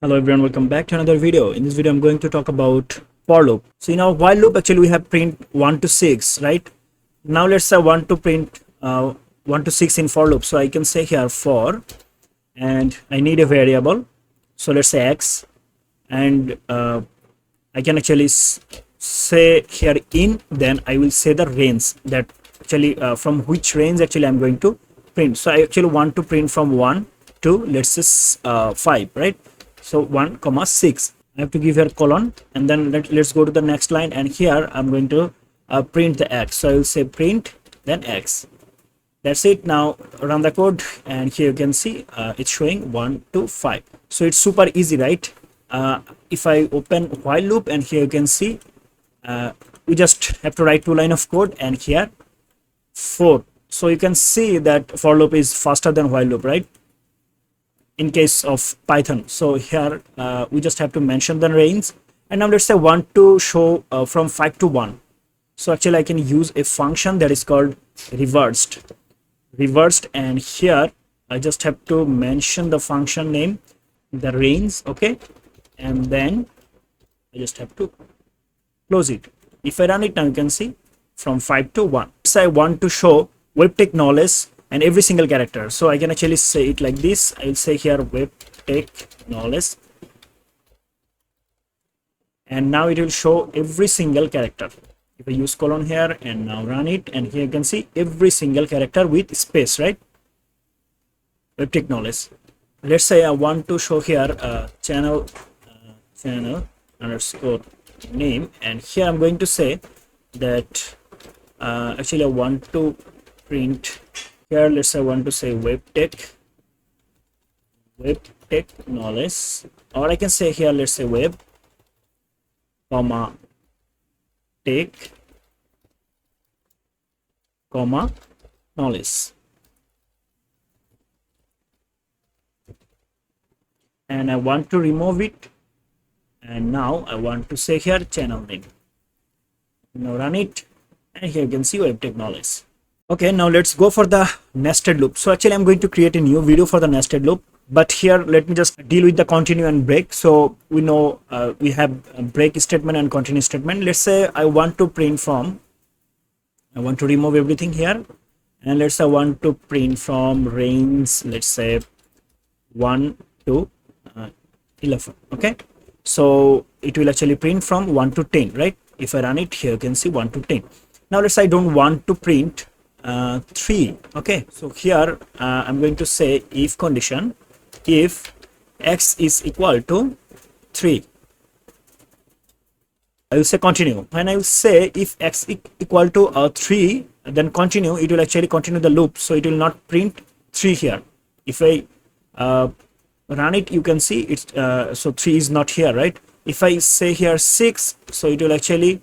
Hello everyone, welcome back to another video. In this video, I'm going to talk about for loop. So in our while loop, actually we have print 1 to 6, right? Now let's say 1 to print 1 to 6 in for loop. So I can say here for, and I need a variable. So let's say x, and I can actually say here in, then I will say the range that actually from which range actually I'm going to print. So I actually want to print from 1 to let's say 5, right? So 1 comma 6. I have to give here colon, and then let's go to the next line, and here I'm going to print the x. So I will say print then x. That's it. Now run the code, and here you can see it's showing 1 to 5. So it's super easy, right? If I open while loop, and here you can see we just have to write 2 lines of code, and here 4. So you can see that for loop is faster than while loop, right? In case of Python. So here we just have to mention the range, and now let's say want to show from 5 to 1. So actually I can use a function that is called reversed, and here I just have to mention the function name, the range, okay, and then I just have to close it. If I run it now, you can see from 5 to 1. So I want to show web tech knowledge and every single character, so I can actually say it like this. I'll say here web tech knowledge, and now it will show every single character. If I use colon here and now run it, and here you can see every single character with space, right? Web tech knowledge. Let's say I want to show here channel underscore name, and here I'm going to say that actually I want to print here, let's say I want to say web tech knowledge, or I can say here let's say web comma tech comma knowledge, and I want to remove it, and now I want to say here channel name. Now run it, and here you can see web tech knowledge. Okay, now let's go for the nested loop. So actually I'm going to create a new video for the nested loop, but here let me just deal with the continue and break. So we know we have a break statement and continue statement. Let's say I want to print from, I want to remove everything here, and let's say I want to print from range, let's say 1 to 11. Okay, so it will actually print from 1 to 10, right? If I run it, here you can see 1 to 10. Now let's say I don't want to print 3. Okay, so here I'm going to say if condition, if x is equal to 3, I will say continue. When I will say if x equal to 3, then continue, it will actually continue the loop, so it will not print 3 here. If I run it, you can see it's so 3 is not here, right? If I say here 6, so it will actually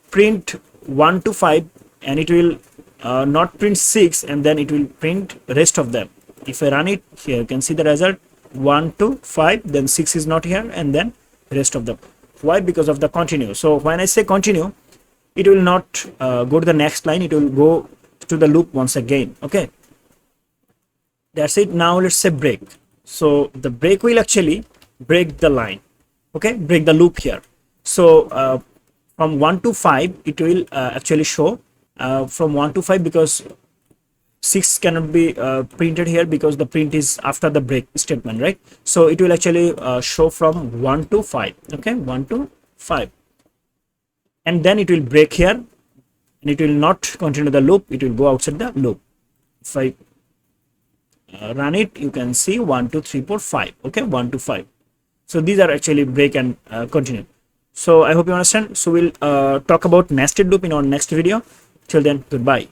print 1 to 5, and it will not print 6, and then it will print rest of them. If I run it, here you can see the result 1 to 5, then 6 is not here, and then rest of them. Why? Because of the continue. So when I say continue, it will not go to the next line, it will go to the loop once again. Okay, that's it. Now let's say break. So the break will actually break the line, okay, break the loop here. So from 1 to 5 it will actually show from 1 to 5, because 6 cannot be printed here because the print is after the break statement, right? So it will actually show from 1 to 5. Okay, 1 to 5, and then it will break here, and it will not continue the loop, it will go outside the loop. If I run it, you can see 1 2 3 4 5. Okay, 1 to 5. So these are actually break and continue. So I hope you understand. So we'll talk about nested loop in our next video. Till then, goodbye.